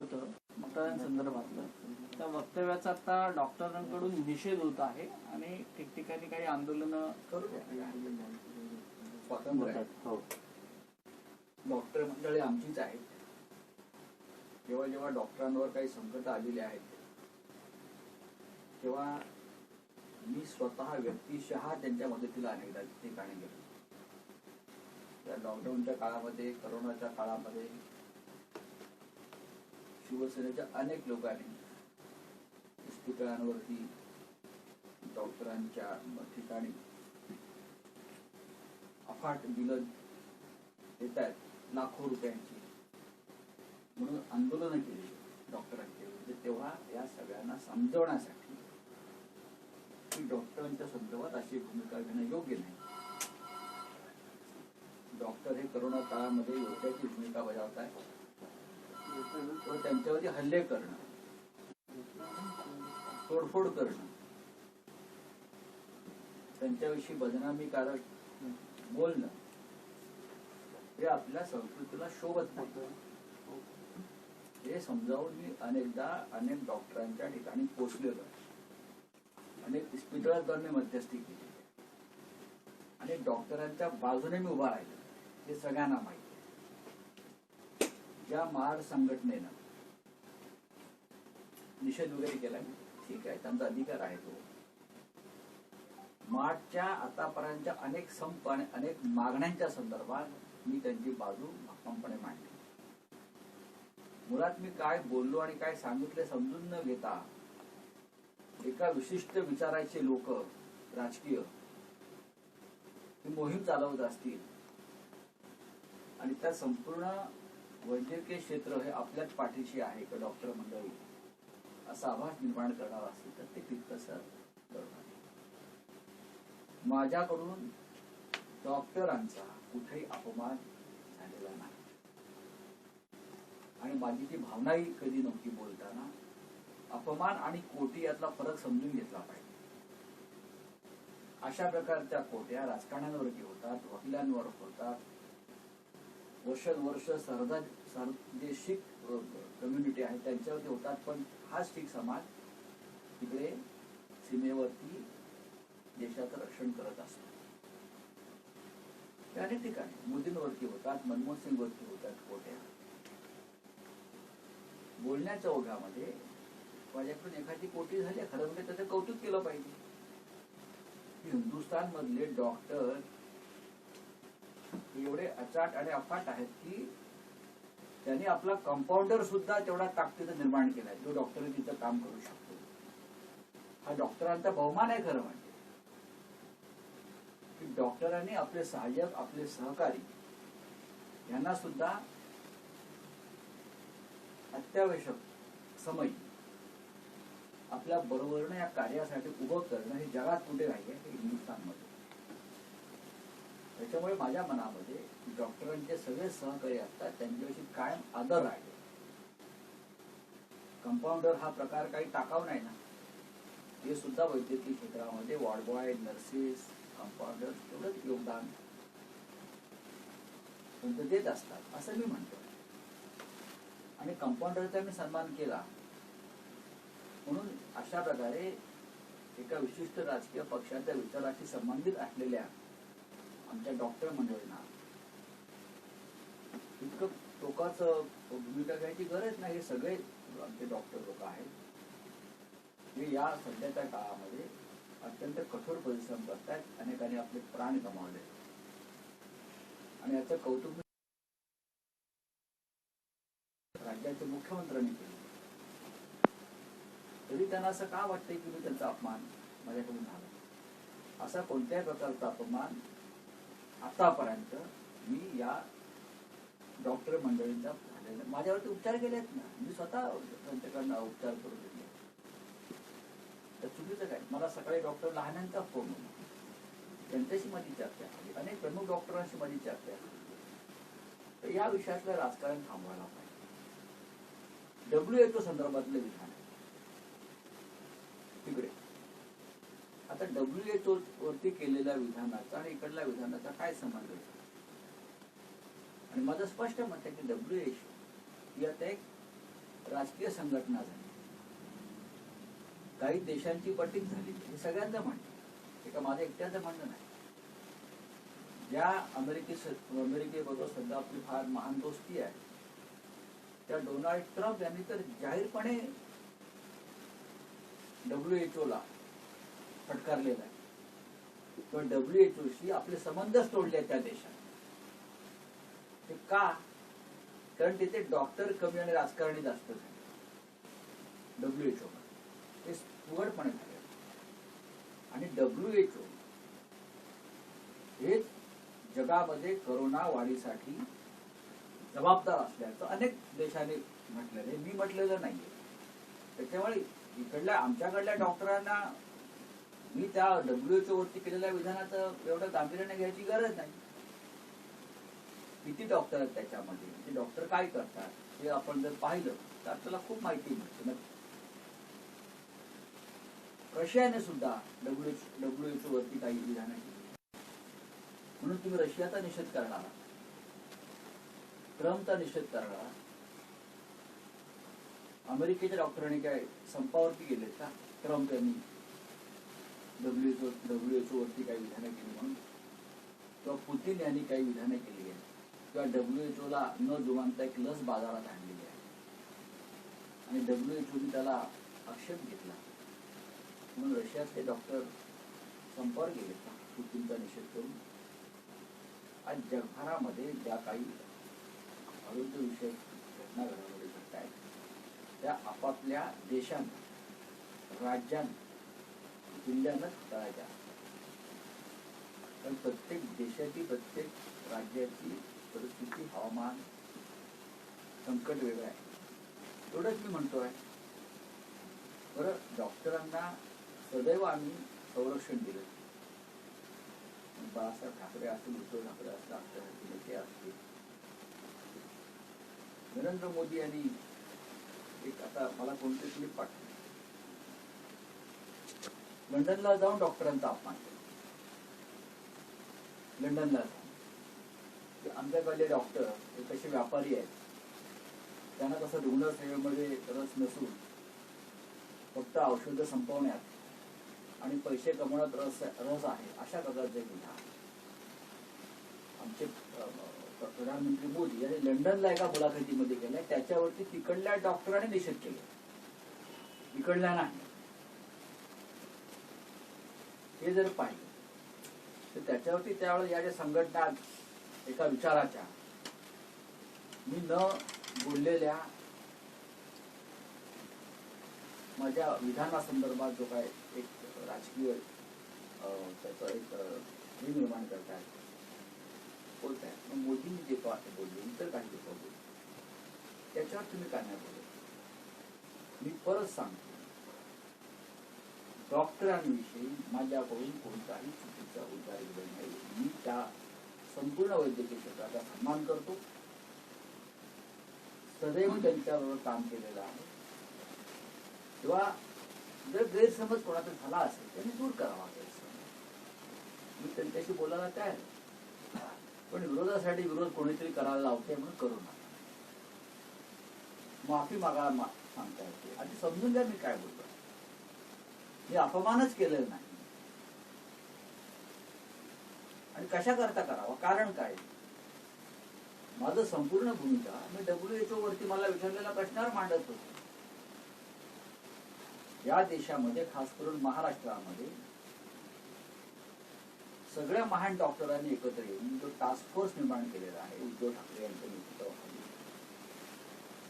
संदर्भातलं त्या वक्तव्याचा आता डॉक्टरांकडून निषेध होत आहे आणि ठिकठिकाणी काही आंदोलन हो. डॉक्टर मंडळी आमचीच आहेत. जेव्हा जेव्हा डॉक्टरांवर काही संकट आलेले आहेत तेव्हा मी स्वतः व्यक्तिशः त्यांच्या मदतीला अनेकदा ठिकाणी गेलो. या लॉकडाऊनच्या काळामध्ये, करोनाच्या काळामध्ये शिवसेनेच्या अनेक लोकांनी इस्पितळांवरती डॉक्टरांच्या ठिकाणी अफाट बिलं देत आहेत, लाखो रुपयांची, म्हणून आंदोलन केली डॉक्टरांच्या विरुद्ध. तेव्हा या सगळ्यांना समजवण्यासाठी की डॉक्टरांच्या संदर्भात अशी भूमिका घेणं योग्य नाही. डॉक्टर हे करोना काळामध्ये योद्ध्याची भूमिका बजावत आहेत व त्यांच्यावरती हल्ले करणं, तोडफोड करणं, त्यांच्याविषयी बदनामीकारक बोलणं हे आपल्या संस्कृतीला शोभत नाही. हे समजावून मी अनेकदा अनेक डॉक्टरांच्या ठिकाणी पोचलेलो, अनेक इस्पितळात मी मध्यस्थी केली आणि डॉक्टरांच्या बाजूने मी उभा राहिलो. हे सगळ्यांना माहिती आहे. ज्या महाड संघटनेनं निषेध वगैरे केला, ठीक आहे, त्यांचा अधिकार आहे तो. मार्चच्या आतापर्यंतच्या अनेक संप आणि अनेक मागण्यांच्या संदर्भात मी त्यांची बाजू भक्कमपणे मांडली. मुळात मी काय बोललो आणि काय सांगितले समजून न घेता एका विशिष्ट विचाराचे लोक राजकीय ही मोहीम चालवत असतील आणि त्या संपूर्ण वैद्यकीय क्षेत्र हे आपल्याच पाठीशी आहे का डॉक्टर मंडळी असा आभास निर्माण करणार असेल तर ते तितकंसं बरोबर. माझ्याकडून डॉक्टरांचा कुठेही अपमान झालेला नाही आणि माझी ती भावनाही कधी नव्हती. बोलताना अपमान आणि कोटी यातला फरक समजून घेतला पाहिजे. अशा प्रकारच्या कोट्या राजकारण्यांवरती होतात, वकिलांवर होतात, वर्षानुवर्ष सरदेशिक कम्युनिटी आहे त्यांच्यावरती होतात. पण हा शीख समाज तिकडे सीमेवरती देशाचं रक्षण करत असतो. अनेक ठिकाणी मोदींवरती होतात, मनमोहन सिंग वरती होतात कोट्या. बोलण्याच्या ओघामध्ये माझ्याकडून एखादी कोटी झाली, खरं म्हणजे त्याचं कौतुक केलं पाहिजे. हिंदुस्थान मधले डॉक्टर एवढे अचाट आणि अफाट आहेत की त्यांनी आपला कंपाऊंडर सुद्धा तेवढा ताकदीचं निर्माण केलाय जो डॉक्टर तिथं काम करू शकतो. हा डॉक्टरांचा बहुमान आहे. खरं म्हणजे की डॉक्टरांनी आपले सहाय्यक, आपले सहकारी यांना सुद्धा अत्यावश्यक समय आपल्या बरोबरनं या कार्यासाठी उभं करणं हे जगात कुठे राहिले हे हिंदुस्थानमध्ये. त्याच्यामुळे माझ्या मनामध्ये डॉक्टरांचे सगळे सहकारी असतात, त्यांच्याविषयी कायम आदर आहे. कंपाऊंडर हा प्रकार काही टाकाव नाही ना. हे सुद्धा वैद्यकीय क्षेत्रामध्ये वॉर्ड बॉय, नर्सेस, कंपाऊंडर तेवढंच योगदान देत असतात असं मी म्हणतो. आणि कंपाऊंडरचा मी सन्मान केला म्हणून अशा प्रकारे एका विशिष्ट राजकीय पक्षाच्या विचाराशी संबंधित असलेल्या आमच्या डॉक्टर मंडळींना इतकं टोकाचं भूमिका घ्यायची गरज नाही. हे सगळे आमचे डॉक्टर लोक आहेत जे या सध्याच्या काळामध्ये अत्यंत कठोर परिश्रम करतात. अनेकांनी आपले प्राण गमावले आणि याचं कौतुक राज्याच्या मुख्यमंत्र्यांनी केलं. तरी त्यांना असं का वाटतंय की मी त्यांचा अपमान माझ्याकडून झाला. असा कोणत्याही प्रकारचा अपमान आतापर्यंत मी या डॉक्टर मंडळींचा झालेला. माझ्यावरती उपचार केलेत ना, मी स्वतः त्यांच्याकडनं उपचार करून घेतले. तर चुकीचं काय. मला सकाळी डॉक्टर लहानांचा फोन होता, त्यांच्याशी माझी चर्चा झाली, अनेक प्रमुख डॉक्टरांशी माझी चर्चा झाली. तर या विषयातलं राजकारण थांबवायला पाहिजे. WHO संदर्भातलं विधान तिकडे आता WHO वरती केलेल्या विधानाचा आणि इकडल्या विधानाचा काय संबंध आहे. आणि माझं स्पष्ट मत आहे की WHO ही आता एक राजकीय संघटना झाली, काही देशांची बटीक झाली. हे सगळ्यांचं म्हणणं, एका माझं एकट्याचं म्हणणं नाही. ज्या अमेरिकेबरोबर सध्या आपली फार महान दोस्ती आहे, त्या डोनाल्ड ट्रम्प यांनी तर जाहीरपणे WHO ला फटकारलेला आहे. किंवा WHO शी आपले संबंधच तोडले आहेत त्या देशात. ते का? कारण तिथे डॉक्टर कमी आणि राजकारणी जास्त झाले WHO मध्ये. ते उघडपणे झाले. आणि WHO हेच जगामध्ये करोना वाढीसाठी जबाबदार असल्याचं अनेक देशांनी म्हटलेलं आहे. मी म्हटलेलं नाहीये. त्याच्यामुळे इकडल्या आमच्याकडल्या डॉक्टरांना मी त्या WHO वरती केलेल्या विधानाचं एवढं गांभीर्याने घ्यायची गरज नाही. किती डॉक्टर आहेत त्याच्यामध्ये, ते डॉक्टर काय करतात हे आपण जर पाहिलं तर आपल्याला खूप माहिती मिळते. रशियाने सुद्धा WHO वरती काही विधानं केली. म्हणून तुम्ही रशियाचा निषेध करणार, ट्रम्पचा निषेध करणार, अमेरिकेच्या डॉक्टरांनी काय संपावरती गेलेत का? ट्रम्प यांनी WHO वरती काही विधानं केली म्हणून, किंवा पुतीन यांनी काही विधानं केली आहे, किंवा WHO ला न जुमानता एक लस बाजारात आणलेली आहे आणि WHO त्याला आक्षेप घेतला म्हणून रशियातले डॉक्टर संपावर गेले का पुतीनचा निषेध करून? आज जगभरामध्ये ज्या काही आरोग्यविषयक घटना घडामोडी घडत आहेत त्या आपापल्या देशांना, राज्यांना, जिल्ह्यांना हाताळायच्या. पण प्रत्येक देशाची, प्रत्येक राज्याची परिस्थिती, हवामान, संकट वेगळं आहे. एवढंच मी म्हणतोय. बरं, डॉक्टरांना सदैव आम्ही संरक्षण दिलं. बाळासाहेब ठाकरे असतील, उद्धव ठाकरे असतील, आमच्यासारखे नेते असतील, नरेंद्र मोदी यांनी एक, आता मला कोणते क्लिप पाठवली, लंडनला जाऊन डॉक्टरांचा अपमान केला. लंडनला जाऊन आमच्याकडले डॉक्टर हे कसे व्यापारी आहेत, त्यांना कसं रुग्णसेवेमध्ये रस नसून फक्त औषधं संपवण्यात आणि पैसे कमवण्यात रस आहे, अशा प्रकारचे विधान आमचे प्रधानमंत्री मोदी यांनी लंडनला एका मुलाखतीमध्ये केल्या. त्याच्यावरती तिकडल्या डॉक्टरांनी निषेध केला, इकडल्या नाही. हे जर पाहिलं तर त्याच्यावरती त्यावेळेस या ज्या संघटना एका विचाराच्या, मी न बोललेल्या माझ्या विधानासंदर्भात जो काय एक राजकीय त्याचा एक हे निर्माण करतायत, बोलतायत. मग मोदींनी जे बोलले, इतर काही लोक बोलले, त्याच्यावर तुम्ही काय नाही बोलत? मी परत सांगतो, डॉक्टरांविषयी माझ्याकडून कोणताही चुकीचा उद्गार केला नाही. मी त्या संपूर्ण वैद्यकीय क्षेत्राचा सन्मान करतो, सदैव त्यांच्याबरोबर काम केलेलं आहे. तेव्हा जर गैरसमज कोणाचा झाला असेल त्यांनी दूर करावा गैरसमज. मी त्यांच्याशी बोलायला काय, पण विरोधासाठी विरोध कोणीतरी करायला लावते म्हणून करू नका. माफी मागायला सांगता येते. आधी समजून घ्या मी काय बोलतो. मी अपमानच केलेला नाही. आणि कशा करता करावा, कारण काय? माझं संपूर्ण भूमिका मी WHO वरती मला विचारलेल्या प्रश्नावर मांडत होतो. या देशामध्ये, खास करून महाराष्ट्रामध्ये, सगळ्या महान डॉक्टरांनी एकत्र येऊन जो टास्क फोर्स निर्माण केलेला आहे उद्धव ठाकरे यांच्या नेतृत्वाखाली,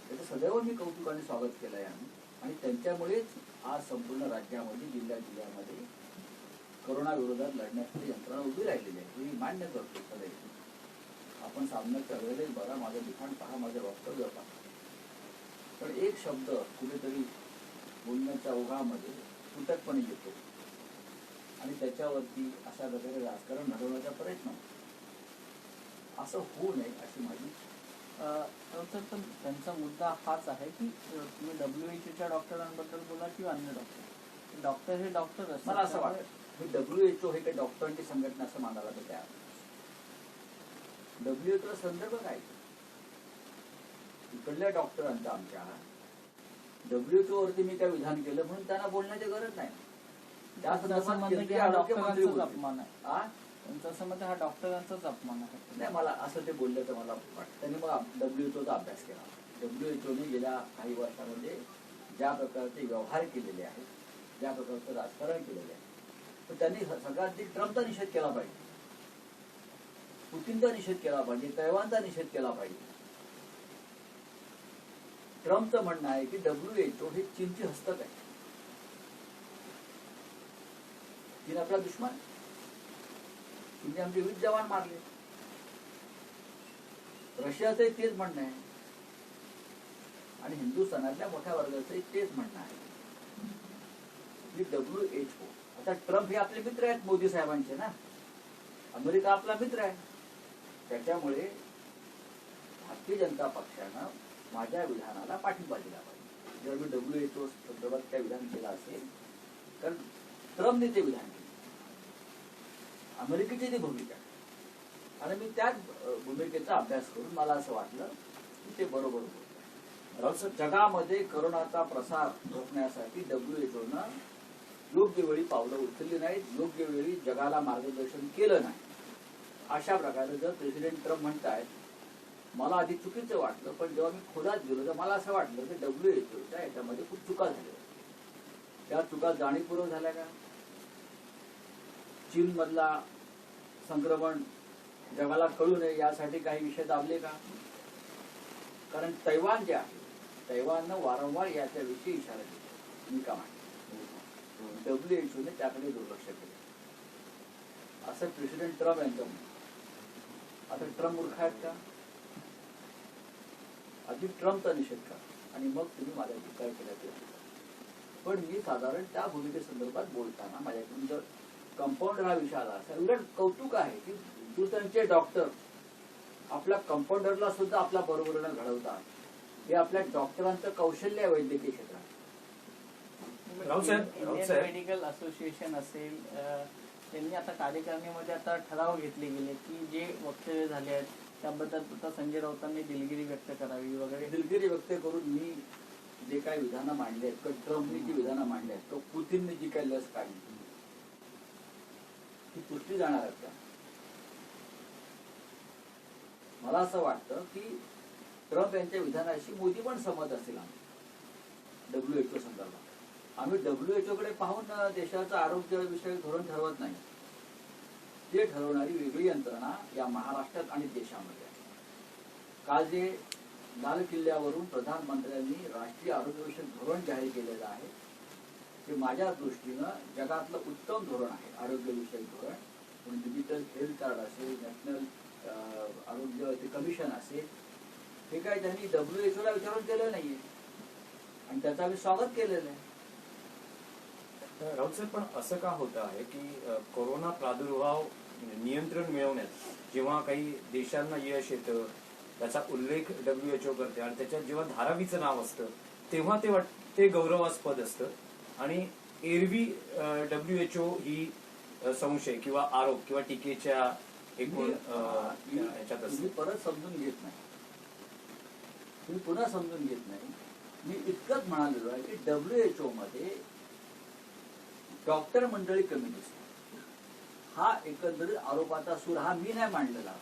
त्याचं सदैव मी कौतुकाने स्वागत केलं आहे आम्ही. आणि त्यांच्यामुळेच आज संपूर्ण राज्यामध्ये, जिल्ह्यामध्ये करोना विरोधात लढण्यासाठी यंत्रणा उभी राहिलेली आहे. हे मी मान्य करतो सदैव. आपण सामन्याच्या वेळेस बघा, माझं लिखाण पहा, माझं वक्तव्य पहा, पण एक शब्द कुठेतरी बोलण्याच्या ओघामध्ये तुटकपणे येतो आणि त्याच्यावरती अशा प्रकारे राजकारण घडवण्याचा प्रयत्न होतो. असं होऊ नये अशी माझी. तर त्यांचा मुद्दा हाच आहे की तुम्ही WHO डॉक्टरांबद्दल बोला किंवा अन्य डॉक्टर हे डॉक्टर असतात. मला असं वाटतं की WHO हे काही डॉक्टरांची संघटना असं मानायला तर तयार. WHO चा संदर्भ काय? इकडल्या डॉक्टरांचा, आमच्या WHO वरती मी काय विधान केलं म्हणून त्यांना बोलण्याची गरज नाही. त्या असं संदर्भात म्हणणं की केंद्रीय हा आरोग्य मंत्री डॉक्टरांचाच बोलले. अपमान आहे. हा? त्यांचं असं मत आहे, हा डॉक्टरांचाच अपमान आहे. नाही, मला असं ते बोललं तर मला वाटतं. त्यांनी मग WHOचा अभ्यास केला. WHOने गेल्या काही वर्षामध्ये ज्या प्रकारचे व्यवहार केलेले आहेत, ज्या प्रकारचं राजकारण केलेले आहे, तर त्यांनी सगळ्यात ट्रम्पचा निषेध केला पाहिजे, पुतीनचा निषेध केला पाहिजे, तैवानचा निषेध केला पाहिजे. ट्रम्पचं म्हणणं आहे की WHO हे चीनची हस्तक आहे. चीन आपला दुश्मन, चीनने आमचे 20 जवान मारले. रशियाचंही तेच म्हणणं आहे आणि हिंदुस्थानातल्या मोठ्या वर्गाचंही तेच म्हणणं आहे की WHO. आता ट्रम्प हे आपले मित्र आहेत मोदी साहेबांचे ना, अमेरिका आपला मित्र आहे. त्याच्यामुळे भारतीय जनता पक्षानं माझ्या विधानाला पाठिंबा दिला पाहिजे. जर मी WHO संदर्भात काय विधान केलं असेल तर ट्रम्पने ते विधान केलं, अमेरिकेची ती भूमिका, आणि मी त्याच भूमिकेचा अभ्यास करून मला असं वाटलं की ते बरोबर होतं. जगामध्ये करोनाचा प्रसार रोखण्यासाठी WHOनं योग्य वेळी पावलं उचलली नाहीत, योग्य वेळी जगाला मार्गदर्शन केलं नाही. अशा प्रकारे जर प्रेसिडेंट ट्रम्प म्हणतायत, मला आधी चुकीचं वाटलं, पण जेव्हा मी खोलात गेलो तर मला असं वाटलं की WHOच्या याच्यामध्ये खूप चुका झाल्या. त्या चुका जाणीवपूर्वक झाल्या का? चीन मधला संक्रमण जगाला कळू नये यासाठी काही विषय दाबले का? कारण तैवान जे आहे, तैवाननं वारंवार याच्याविषयी इशारा दिला. मी का माहिती WHOने त्याकडे दुर्लक्ष केलं असं प्रेसिडेंट ट्रम्प यांचं म्हणणं. आता ट्रम्प मूर्ख आहेत का? आधी ट्रम्पचा निषेध करा आणि मग तुम्ही माझ्या काय केला ते. पण मी साधारण त्या भूमिकेसंदर्भात बोलताना माझ्याकडून जर कंपाऊंडर हा विषय आला असा, उलट कौतुक आहे की हिंदुस्थानचे डॉक्टर आपल्या कंपाऊंडरला सुद्धा आपल्या बरोबरीनं घडवतात. हे आपल्या डॉक्टरांचं कौशल्य आहे वैद्यकीय क्षेत्रात. इंडियन मेडिकल असोसिएशन असेल, त्यांनी आता कार्यकारिणीमध्ये आता ठराव घेतले गेले की जे वक्तव्य झाले आहेत त्याबद्दल आता संजय राऊतांनी दिलगिरी व्यक्त करावी वगैरे. दिलगिरी व्यक्त करून मी जे काही विधानं मांडली आहेत किंवा ट्रम्पने जी विधानं मांडली आहेत किंवा पुतीनने जी काही लस काढली ती पुष्टी जाणार आहेत का? मला असं वाटतं की ट्रम्प यांच्या विधानाशी मोदी पण सहमत असतील. WHO संदर्भात आम्ही WHO कडे पाहून देशाचं आरोग्यविषयक धोरण ठरवत नाही. ते ठरवणारी वेगळी यंत्रणा या महाराष्ट्रात आणि देशामध्ये आहे. काल जे लाल किल्ल्यावरून प्रधानमंत्र्यांनी राष्ट्रीय आरोग्यविषयक धोरण जाहीर केलेलं आहे ते माझ्या दृष्टीनं जगातलं उत्तम धोरण आहे. आरोग्यविषयक धोरण, म्हणजे डिजिटल हेल्थ कार्ड असेल, नॅशनल आरोग्य कमिशन असेल, हे काय त्यांनी WHO ला विचारून केलं नाहीये आणि त्याचं आम्ही स्वागत केलेलं आहे. राऊत साहेब, पण असं का होतं आहे की कोरोना प्रादुर्भाव नियंत्रण मिळवण्यात जेव्हा काही देशांना यश येतं त्याचा उल्लेख WHO करते आणि त्याच्यात जेव्हा धारावीचं नाव असतं तेव्हा ते गौरवास्पद असतं आणि एरवी WHO ही संशय किंवा आरोप किंवा टीकेच्या एकूण ह्याच्यात असते. परत समजून घेत नाही, तुम्ही पुन्हा समजून घेत नाही. मी इतकंच म्हणालेलो आहे की WHO मध्ये डॉक्टर मंडळी कमी दिसते. हा एकंदरीत आरोपाचा सूर हा मी नाही मांडलेला.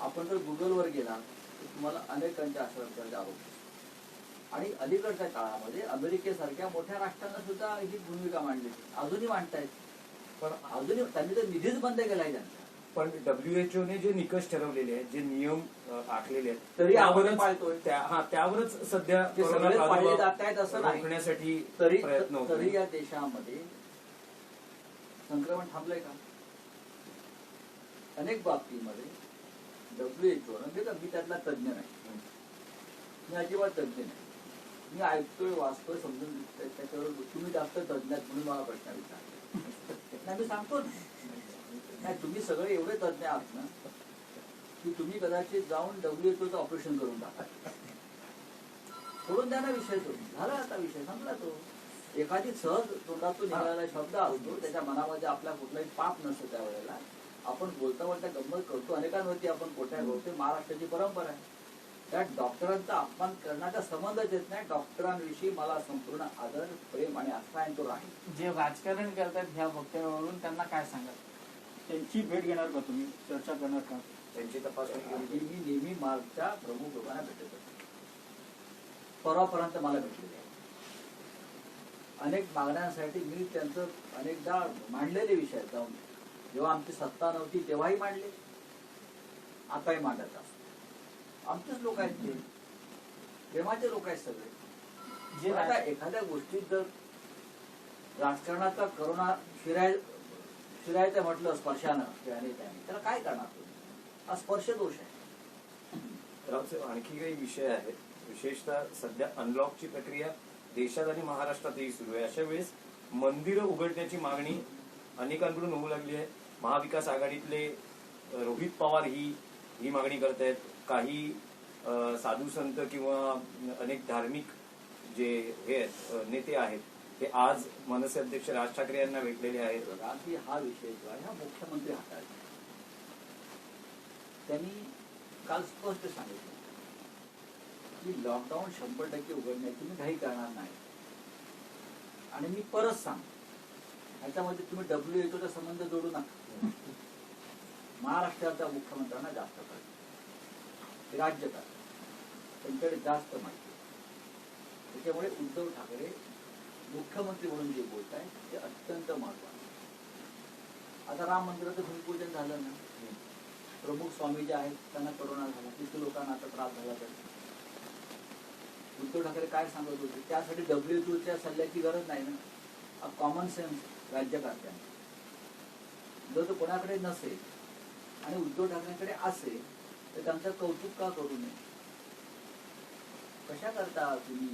आपण जर गुगलवर गेला तर तुम्हाला अनेकांच्या अशा प्रकारचे आरोप दिसतात. आणि अलीकडच्या काळामध्ये अमेरिकेसारख्या मोठ्या राष्ट्रांना सुद्धा ही भूमिका मांडली, अजूनही मांडतायत. पण अजूनही त्यांनी तर निधीच बंद केलाय त्यांचा. पण WHOने जे निकष ठरवलेले आहेत, जे नियम आखलेले आहेत, तरी त्यावरच सध्या असं रोखण्यासाठी प्रयत्न होतो. तरी या देशामध्ये संक्रमण थांबलंय का? अनेक बाबतीमध्ये WHO मी त्यातला तज्ञ नाही, मी अजिबात तज्ञ नाही. मी ऐकतोय, वाचतोय, समजून त्याच्यावर तुम्ही जास्त तज्ञ आहात म्हणून मला प्रश्न विचारला नाही. मी सांगतो नाही, तुम्ही सगळे एवढे तज्ञ आहात ना की तुम्ही कदाचित जाऊन WHOचं ऑपरेशन करून टाका. सोडून द्या ना विषय, तो झाला आता विषय संपला. तो एखादी सहज तोंडातून निघालेला शब्द असतो, त्याच्या मनामध्ये आपल्या कुठलाही पाप नसतो. त्यावेळेला आपण बोलता बोलता गंमत करतो, अनेकांवरती आपण कोट्या घडतो. महाराष्ट्राची परंपरा आहे. त्या डॉक्टरांचा अपमान करण्याचा संबंधच येत नाही. डॉक्टरांविषयी मला संपूर्ण आदर, प्रेम आणि आस्था आहे, तो राहील. जे राजकारण करतात ह्या वक्तव्यावरून त्यांना काय सांगाल? त्यांची भेट घेणार का तुम्ही, चर्चा करणार का? त्यांची तपासणी केली आणि मी नेहमी मागच्या प्रमुख लोकांना भेटत असतो. परवापर्यंत मला भेटलेले आहे. अनेक मागण्यांसाठी मी त्यांचं अनेकदा मांडलेले विषय आहेत. जाऊन जेव्हा आमची सत्ता नव्हती तेव्हाही मांडले, आताही मांडत असतो. आमचेच लोक आहेत ते, प्रेमाचे लोक आहेत सगळे. जे पण आता एखाद्या गोष्टीत जर राजकारणाचा करोना शिरायचं म्हटलं स्पर्शानं त्याने त्याला काय करणार तुम्ही? हा स्पर्श दोष आहे. रावसाहेब, आणखी काही विषय आहेत. विशेषतः सध्या अनलॉकची प्रक्रिया देशात आणि महाराष्ट्रातही सुरू आहे. अशा वेळेस मंदिरं उघडण्याची मागणी अनेकांकडून होऊ लागली आहे. महाविकास आघाडीतले रोहित पवार ही मागणी करतायत. काही साधू संत किंवा अनेक धार्मिक जे हे आहेत नेते आहेत ते आज मनसे अध्यक्ष राज ठाकरे यांना भेटलेले आहेत. की हा विषय जो आहे हा मुख्यमंत्री हाताळले. त्यांनी काल स्पष्ट सांगितलं की लॉकडाऊन 100% उघडण्याची मी घाई करणार नाही. आणि मी परत सांगतो, ह्याच्यामध्ये तुम्ही WHO संबंध जोडू नका. महाराष्ट्राच्या मुख्यमंत्र्यांना जास्त कळतं, ते राज्य करतात, त्यांच्याकडे जास्त माहिती. त्याच्यामुळे उद्धव ठाकरे मुख्यमंत्री म्हणून जे बोलत आहे ते अत्यंत महत्वाचं. आता राम मंदिराचं भूमिपूजन झालं ना, प्रमुख स्वामी जे आहेत त्यांना करोना झाला, किती लोकांना आता त्रास झाला. तर उद्धव ठाकरे काय सांगत होते, त्यासाठी WHO सल्ल्याची गरज नाही ना. कॉमन सेन्स राज्यकर्त्यांना जर तो कोणाकडे नसेल आणि उद्धव ठाकरेंकडे असेल तर त्यांचं कौतुक का करू नये? कशा करता तुम्ही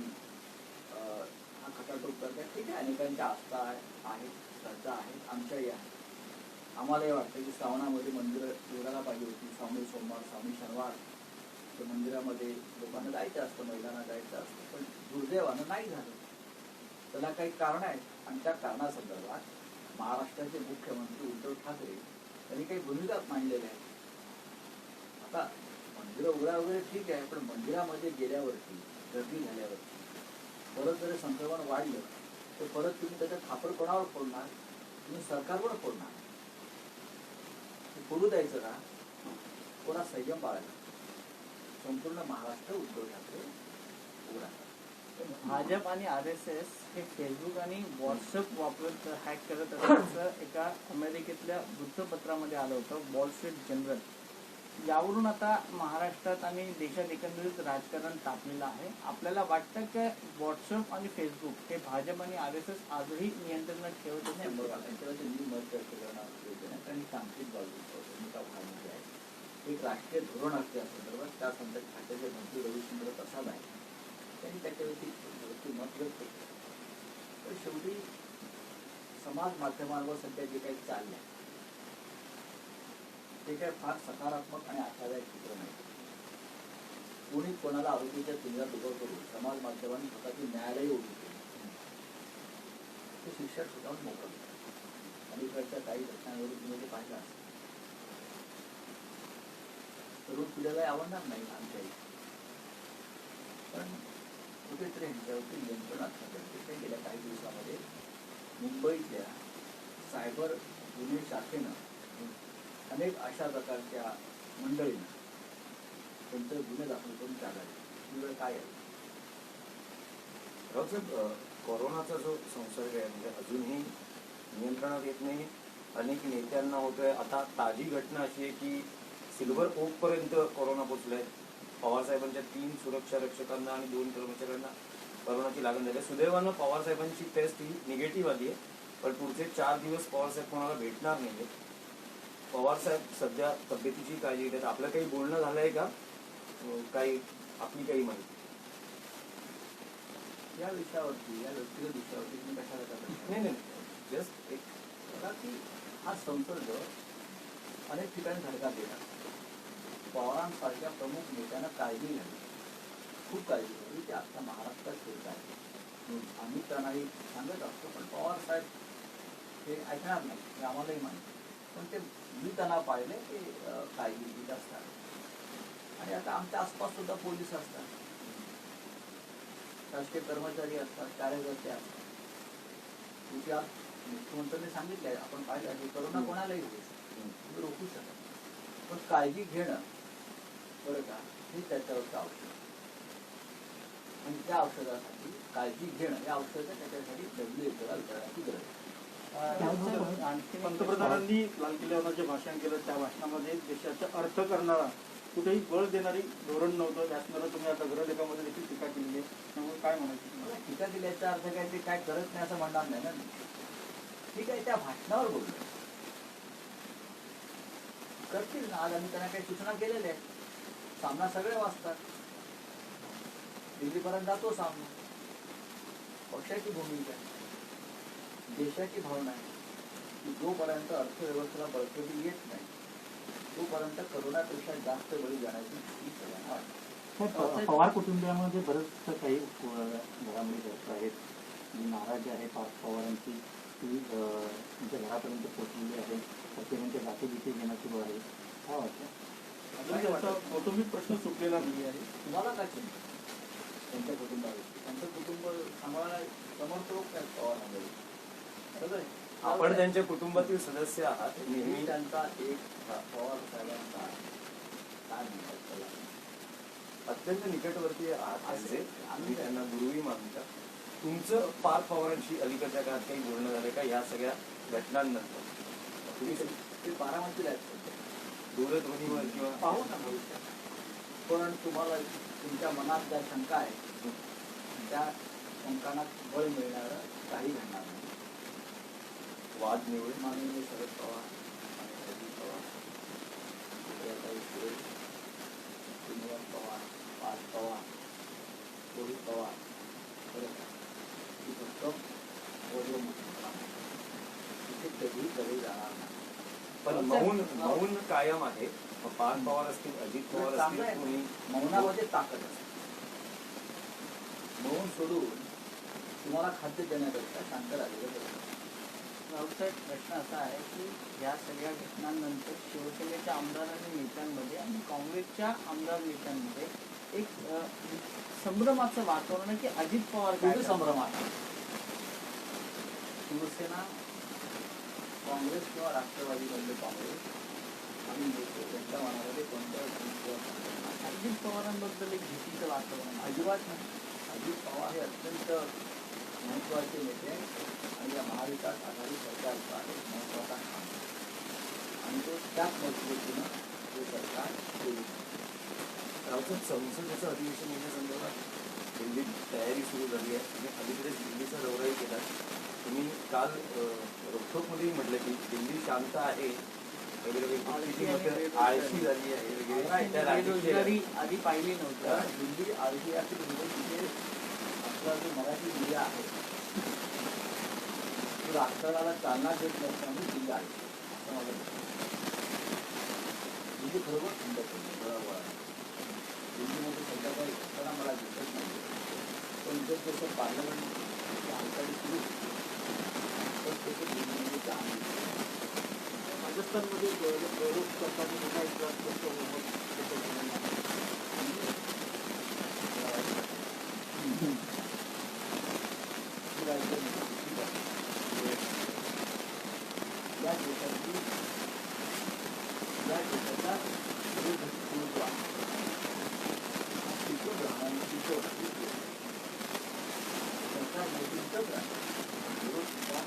हा खटाटोप करता? ठीक आहे, अनेकांच्या आस्था आहे, श्रद्धा आहे, आमच्याही आहे. आम्हालाही वाटतं की श्रावणामध्ये मंदिरं उघडायला पाहिजे होती. श्रावणी सोमवार, श्रावणी शनिवार तर मंदिरामध्ये लोकांना जायचं असतं, महिलांना जायचं असतं. पण दुर्दैवानं नाही झालं. त्याला काही कारण आहेत आणि त्या कारणासंदर्भात महाराष्ट्राचे मुख्यमंत्री उद्धव ठाकरे यांनी काही भूमिका मांडलेल्या आहेत. आता मंदिरं उघडा वगैरे ठीक आहे, पण मंदिरामध्ये गेल्यावरती, गर्दी झाल्यावरती परत जर संक्रमण वाढलं तर परत तुम्ही त्याचं खापर कोणावर फोडणार? तुम्ही सरकारवर फोडणार. फोडू द्यायचं का? थोडा संयम बाळगला. संपूर्ण महाराष्ट्र उद्धव ठाकरे उघडा. भाजप आणि RSS हे फेसबुक आणि व्हॉट्सअप वापरत हॅक करत असल्याचं एका अमेरिकेतल्या वृत्तपत्रामध्ये आलं होतं, वॉल स्ट्रीट जर्नल. यावरून आता महाराष्ट्रात आणि देशात एकंदरीत राजकारण तापलेलं आहे. आपल्याला वाटतं की व्हॉट्सअप आणि फेसबुक हे भाजप आणि RSS आजही नियंत्रणात ठेवत नाही. असेल? बघा, त्याच्यावरती मी मत व्यक्त करणार योग्य नाही, कारण तांत्रिक बाजू भूमिका भाजपची आहे. एक राष्ट्रीय धोरण असते या संदर्भात. त्या संदर्भात खात्याचे मंत्री रविशंकर प्रसाद आहे, त्यांनी त्याच्यावरती मत व्यक्त केलं. पण शेवटी समाज माध्यमांवर सध्या जे काही चाललंय ते काय फार सकारात्मक आणि आशादायक चित्र नाही. कोणी कोणाला आरोग्याच्या केंद्रात उभं करून समाज माध्यमांनी स्वतःची न्यायालय उभी केली. ते शिक्षक स्वतःहून मोकळं आणि इकडच्या काही घटनांवरून तुम्ही ते पाहिलं असेल. तरुण पिढीला आवडणार नाही आमच्याही, पण कुठेतरी ह्यांच्यावरती नियंत्रण असणं गरजेचं आहे. गेल्या काही दिवसामध्ये मुंबईतल्या सायबर गुन्हे शाखेनं अनेक अशा प्रकारच्या मंडळींना त्यांचे गुन्हे दाखल करून चालले. वेळ काय आहे? रावसाहेब, कोरोनाचा जो संसर्ग आहे म्हणजे अजूनही नियंत्रणात येत नाही. अनेक नेत्यांना होतोय. आता ताजी घटना अशी आहे की सिल्वर ओक पर्यंत कोरोना पोहोचलाय. पवार साहेबांच्या 3 सुरक्षा रक्षकांना आणि 2 कर्मचाऱ्यांना कोरोनाची लागण झाली. सुदैवानं पवार साहेबांची टेस्ट ही निगेटिव्ह आली आहे, पण पुढचे 4 दिवस पवार साहेब कोणाला भेटणार नाही. पवार साहेब सध्या तब्येतीची काळजी घेतात. आपलं काही बोलणं झालंय का? काही आपली काही माहिती या विषयावरती, या व्यक्तिगत विषयावरती तुम्ही कशाला करता? नाही, जस्ट एक बघा की हा संसर्ग अनेक ठिकाणी धडका देतात. पवारांसारख्या प्रमुख नेत्यांना काळजी घ्यावी, खूप काळजी घ्यावी. ते आता महाराष्ट्रात होत आहे. आम्ही त्यांनाही सांगत असतो, पण पवार साहेब हे ऐकणार नाही, हे आम्हालाही माहिती. पण ते मी त्यांना पाहिले ते काळजी घेत असतात आणि आता आमच्या आसपास सुद्धा पोलीस असतात, राजकीय कर्मचारी असतात, कार्यकर्ते असतात. शेवटी आज मुख्यमंत्र्यांनी सांगितलंय, आपण पाहिलं आहे, करोना कोणालाही होऊ शकतो, तुम्ही रोखू शकत नाही. पण काळजी घेणं बरं का, हे त्याच्यावरचं औषध. आणि त्या औषधासाठी काळजी घेणं, या औषधाचं त्याच्यासाठी WHO विचारायची गरज आहे. आणखी पंतप्रधानांनी लाल किल्ल्यावर जे भाषण केलं त्या भाषणामध्ये देशाचा अर्थ करणारा, कुठेही बळ देणारी धोरण नव्हतं. त्याचबरोबर तुम्ही आता गृहलेखामध्ये देखील टीका केलेली आहे. त्यामुळे काय म्हणायचं मला टीका केल्याचा अर्थ काय, ते काय करत नाही असं म्हणणार नाही ना. ठीक आहे, त्या भाषणावर बोललो करतील ना. आज आम्ही त्यांना काही सूचना केलेल्या आहेत. सामना सगळे वाचतात, दिल्लीपर्यंत जातो सामना. पक्षाची भूमिका आहे, देशाची भावना आहे की जोपर्यंत अर्थव्यवस्थेला बळकटी येत नाही तोपर्यंत करोनापेक्षा जास्त बळी जाण्याची भीती सगळ्यांना वाटते. पवार कुटुंबियामध्ये बरंचसं काही घडामोडी घडत आहेत. जी नाराजी आहे पवारांची ती तुमच्या घरापर्यंत पोहोचलेली आहे. प्रत्येकांच्या गाठीभेटी घेणं सुरू आहे. काय वाटतं? अजून त्याचा कौटुंबिक प्रश्न सुटलेला नाही आहे. तुम्हाला काय चिंता त्यांच्या कुटुंबाविषयी? त्यांचं कुटुंब सांभाळायला समर्थ लोक आहेत पवारांमध्ये सगळे. आपण त्यांच्या कुटुंबातील सदस्य आहात. नेहमी त्यांचा एक पवार साहेबांचा काय म्हणतात त्याला, अत्यंत निकटवर्तीय आहात त्यांचे. आम्ही त्यांना गुरुही मानतात. तुमचं पार्थ पवारांशी अलीकडच्या काळात काही बोलणं झालं का या सगळ्या घटनांनंतर? तुम्ही ते बारामतीला आहेत सध्या. दूरध्वनीवर किंवा पाहू ना भविष्यात. पण तुम्हाला तुमच्या मनात ज्या शंका आहेत त्या शंकांना बळ मिळणारं काही घडणार नाही. वाद निवड माननीय शरद पवार आणि अजित पवार, सुप्रियाताई सुळे, श्रीनिवास पवार, पार्थ पवार, रोहित पवार, बरं का, ही फक्त वडील तिथे कधीही कडे जाणार नाही. पण मौन कायम आहे. पार्थ पवार असतील, अजित पवार चांगलं असतील, कोणी आहे, मौनामध्ये ताकद असते. मौन सोडून तुम्हाला खाद्य देण्यापेक्षा शांत राहिलेलं बरं. राऊतसाहेब, प्रश्न असा आहे की या सगळ्या घटनांनंतर शिवसेनेच्या आमदार आणि नेत्यांमध्ये आणि काँग्रेसच्या आमदार नेत्यांमध्ये एक संभ्रमाचं वातावरण आहे की अजित पवार काय कुठे संभ्रम आहे? शिवसेना, काँग्रेस किंवा राष्ट्रवादी मधले काँग्रेस आणि त्यांच्या मनामध्ये कोणत्या अजित पवारांबद्दल एक भीतीचं वातावरण आहे. अजिबात नाही. अजित पवार हे अत्यंत महत्वाचे नेते आणि या महाविकास आघाडी सरकारचा एक महत्वाचा काम आणि तो त्याच मजबूतीनं हे सरकार केली. राऊत संसदेचं अधिवेशन येण्यासंदर्भात दिल्लीत तयारी सुरू झाली आहे. तुम्ही अलीकडेच दिल्लीचा दौराही केला. तुम्ही काल रोखोकमध्येही म्हटलं की दिल्ली शांत आहे वगैरे, आळशी झाली आहे वगैरे. बेरोजगारी आधी पाहिली नव्हतं. दिल्ली आळशी म्हणजे तिथे आपला जो मराठी मीडिया आहे तो राजकारणाला चालना देत नसताना दिल्ली आळशी असं मला दिल्ली खरोखर थंड पडली बरोबर. दिल्लीमध्ये संध्याकाळी घटना मला दिसत नाही. पण जर जसं पार्लमेंट हालचाली सुरू तर तसं दिल्लीमध्ये जाण राजस्थानमध्ये गौरव करताना मोठा एक जास्त या देशाची या देशाचा टिकून राहणार टिकून सरकार टिकत राहणार. विरोध सुद्धा